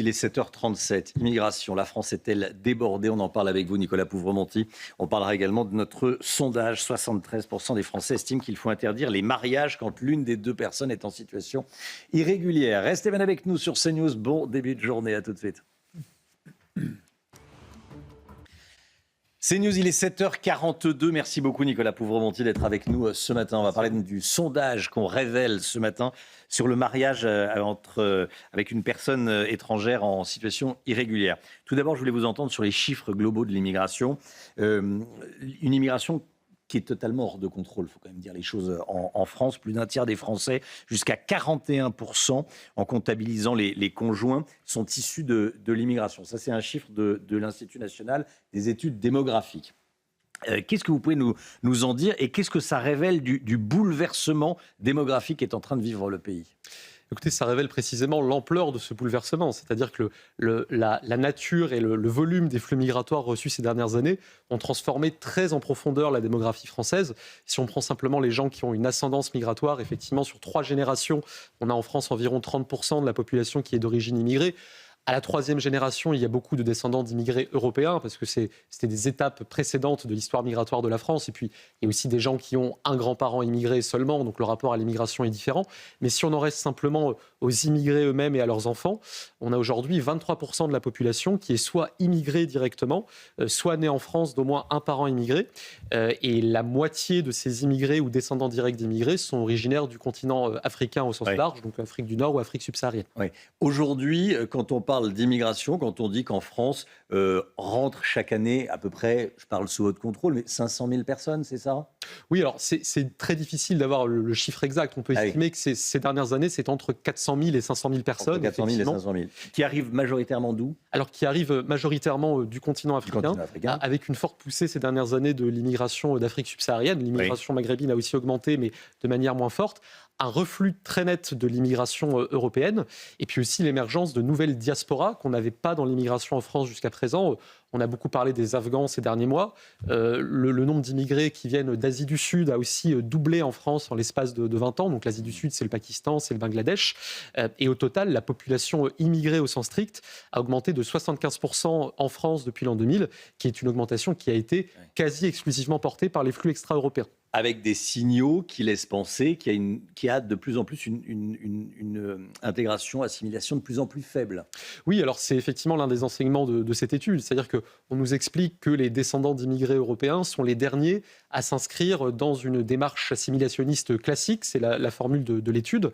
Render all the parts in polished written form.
Il est 7h37. Immigration, la France est-elle débordée? On en parle avec vous, Nicolas Pouvremonty. On parlera également de notre sondage. 73% des Français estiment qu'il faut interdire les mariages quand l'une des deux personnes est en situation irrégulière. Restez bien avec nous sur CNews. Bon début de journée. À tout de suite. CNews, il est 7h42. Merci beaucoup, Nicolas Pouvremonty, d'être avec nous ce matin. On va parler du sondage qu'on révèle ce matin sur le mariage avec une personne étrangère en situation irrégulière. Tout d'abord, je voulais vous entendre sur les chiffres globaux de l'immigration. Une immigration qui est totalement hors de contrôle, il faut quand même dire les choses en France. Plus d'un tiers des Français, jusqu'à 41%, en comptabilisant les conjoints, sont issus de l'immigration. Ça, c'est un chiffre de l'Institut national des études démographiques. Qu'est-ce que vous pouvez nous en dire et qu'est-ce que ça révèle du bouleversement démographique qu'est en train de vivre le pays ? Écoutez, ça révèle précisément l'ampleur de ce bouleversement. C'est-à-dire que la nature et le volume des flux migratoires reçus ces dernières années ont transformé très en profondeur la démographie française. Si on prend simplement les gens qui ont une ascendance migratoire, effectivement, sur 3 générations, on a en France environ 30% de la population qui est d'origine immigrée. À la 3e génération, il y a beaucoup de descendants d'immigrés européens parce que c'était des étapes précédentes de l'histoire migratoire de la France. Et puis, il y a aussi des gens qui ont un grand-parent immigré seulement, donc le rapport à l'immigration est différent. Mais si on en reste simplement aux immigrés eux-mêmes et à leurs enfants, on a aujourd'hui 23% de la population qui est soit immigrée directement, soit née en France d'au moins un parent immigré. Et la moitié de ces immigrés ou descendants directs d'immigrés sont originaires du continent africain au sens large, donc Afrique du Nord ou Afrique subsaharienne. Oui. Aujourd'hui, quand on parle d'immigration, quand on dit qu'en France rentrent chaque année à peu près, je parle sous votre contrôle, mais 500 000 personnes, c'est ça ? Oui, alors c'est très difficile d'avoir le chiffre exact. On peut estimer que ces dernières années, c'est entre 400 000 et 500 000 personnes. Entre 400 000 et 500 000. Qui arrivent majoritairement d'où ? Alors, qui arrivent majoritairement du continent africain, avec une forte poussée ces dernières années de l'immigration d'Afrique subsaharienne. L'immigration maghrébine a aussi augmenté, mais de manière moins forte. Un reflux très net de l'immigration européenne, et puis aussi l'émergence de nouvelles diasporas qu'on n'avait pas dans l'immigration en France jusqu'à présent. On a beaucoup parlé des Afghans ces derniers mois. Le nombre d'immigrés qui viennent d'Asie du Sud a aussi doublé en France en l'espace de 20 ans. Donc l'Asie du Sud, c'est le Pakistan, c'est le Bangladesh. Et au total, la population immigrée au sens strict a augmenté de 75% en France depuis l'an 2000, qui est une augmentation qui a été quasi exclusivement portée par les flux extra-européens. Avec des signaux qui laissent penser qu'il y a de plus en plus une intégration, assimilation de plus en plus faible. Oui, alors c'est effectivement l'un des enseignements de cette étude. C'est-à-dire qu'on nous explique que les descendants d'immigrés européens sont les derniers à s'inscrire dans une démarche assimilationniste classique. C'est la formule de l'étude.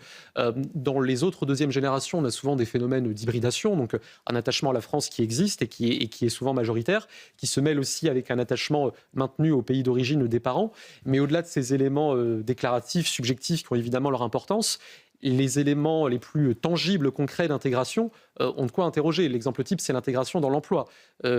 Dans les autres deuxième génération, on a souvent des phénomènes d'hybridation, donc un attachement à la France qui existe et qui est souvent majoritaire, qui se mêle aussi avec un attachement maintenu au pays d'origine des parents. Mais au-delà de ces éléments déclaratifs, subjectifs, qui ont évidemment leur importance, les éléments les plus tangibles, concrets d'intégration ont de quoi interroger. L'exemple type, c'est l'intégration dans l'emploi.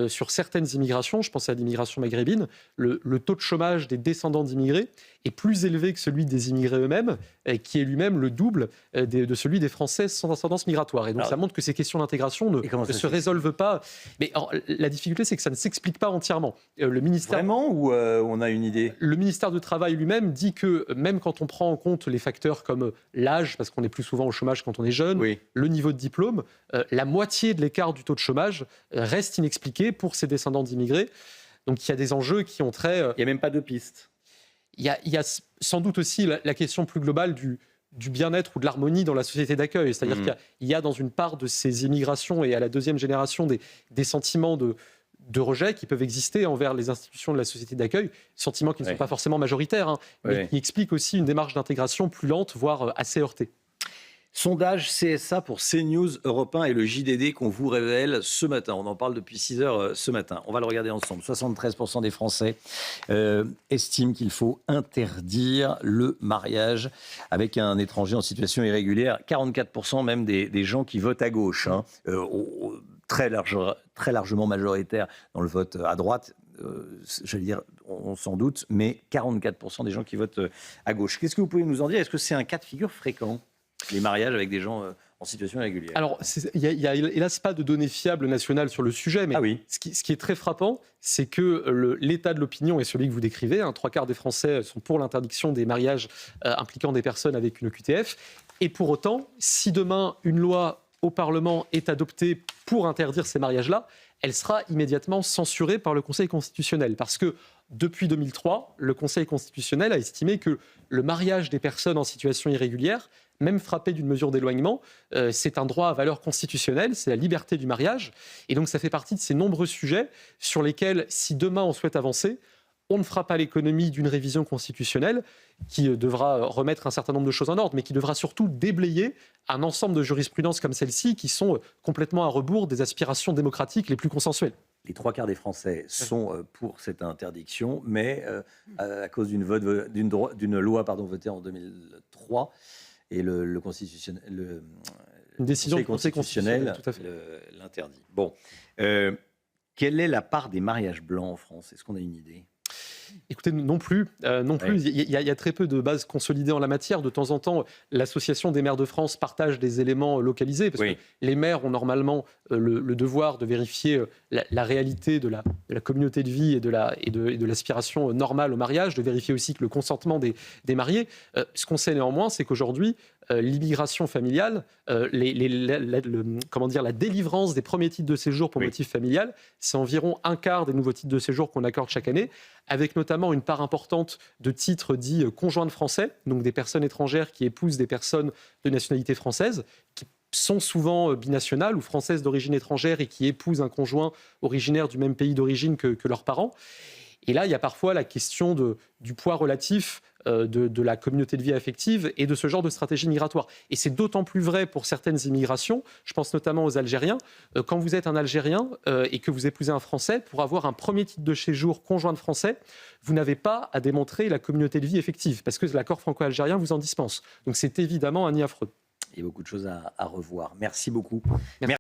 Sur certaines immigrations, je pense à l'immigration maghrébine, le taux de chômage des descendants d'immigrés est plus élevé que celui des immigrés eux-mêmes, qui est lui-même le double de celui des Français sans ascendance migratoire. Et donc ça montre que ces questions d'intégration ne se résolvent pas. Mais alors, la difficulté, c'est que ça ne s'explique pas entièrement. Le ministère... Vraiment ou on a une idée ? Le ministère du Travail lui-même dit que même quand on prend en compte les facteurs comme l'âge, parce qu'on est plus souvent au chômage quand on est jeune, le niveau de diplôme, la moitié de l'écart du taux de chômage reste inexpliqué pour ces descendants d'immigrés. Donc il y a des enjeux qui ont trait... Il n'y a même pas de piste. Il y a sans doute aussi la question plus globale du bien-être ou de l'harmonie dans la société d'accueil. C'est-à-dire qu'il y a dans une part de ces immigrations et à la deuxième génération des sentiments de rejet qui peuvent exister envers les institutions de la société d'accueil, sentiments qui ne sont pas forcément majoritaires, mais qui expliquent aussi une démarche d'intégration plus lente, voire assez heurtée. Sondage CSA pour CNews, Europe 1 et le JDD qu'on vous révèle ce matin. On en parle depuis 6 heures ce matin. On va le regarder ensemble. 73% des Français estiment qu'il faut interdire le mariage avec un étranger en situation irrégulière. 44% même des gens qui votent à gauche, très largement majoritaire dans le vote à droite. J'allais dire, on s'en doute, mais 44% des gens qui votent à gauche. Qu'est-ce que vous pouvez nous en dire ? Est-ce que c'est un cas de figure fréquent ? Les mariages avec des gens en situation irrégulière. Alors, il n'y a hélas pas de données fiables nationales sur le sujet, mais ce qui est très frappant, c'est que l'état de l'opinion est celui que vous décrivez. 3/4 des Français sont pour l'interdiction des mariages impliquant des personnes avec une OQTF. Et pour autant, si demain une loi au Parlement est adoptée pour interdire ces mariages-là, elle sera immédiatement censurée par le Conseil constitutionnel. Parce que depuis 2003, le Conseil constitutionnel a estimé que le mariage des personnes en situation irrégulière, même frappées d'une mesure d'éloignement, c'est un droit à valeur constitutionnelle, c'est la liberté du mariage. Et donc ça fait partie de ces nombreux sujets sur lesquels, si demain on souhaite avancer, on ne fera pas l'économie d'une révision constitutionnelle qui devra remettre un certain nombre de choses en ordre, mais qui devra surtout déblayer un ensemble de jurisprudences comme celle-ci qui sont complètement à rebours des aspirations démocratiques les plus consensuelles. Les 3/4 des Français sont pour cette interdiction, mais à cause d'une loi votée en 2003, et le constitutionnel, Une décision du Conseil constitutionnel tout à fait. L'interdit. Bon. Quelle est la part des mariages blancs en France? Est-ce qu'on a une idée? Écoutez, non plus. Ouais. Il y a très peu de bases consolidées en la matière. De temps en temps, l'Association des maires de France partage des éléments localisés, parce que les maires ont normalement le devoir de vérifier la réalité de la communauté de vie et de l'aspiration normale au mariage, de vérifier aussi que le consentement des mariés. Ce qu'on sait néanmoins, c'est qu'aujourd'hui, l'immigration familiale, la délivrance des premiers titres de séjour pour motif familial, c'est environ un quart des nouveaux titres de séjour qu'on accorde chaque année, avec notamment une part importante de titres dits conjoints de Français, donc des personnes étrangères qui épousent des personnes de nationalité française, qui sont souvent binationales ou françaises d'origine étrangère et qui épousent un conjoint originaire du même pays d'origine que leurs parents. Et là, il y a parfois la question du poids relatif de la communauté de vie affective et de ce genre de stratégie migratoire. Et c'est d'autant plus vrai pour certaines immigrations, je pense notamment aux Algériens. Quand vous êtes un Algérien et que vous épousez un Français, pour avoir un premier titre de séjour conjoint de Français, vous n'avez pas à démontrer la communauté de vie effective, parce que l'accord franco-algérien vous en dispense. Donc c'est évidemment un nid affreux. Il y a beaucoup de choses à revoir. Merci beaucoup. Merci.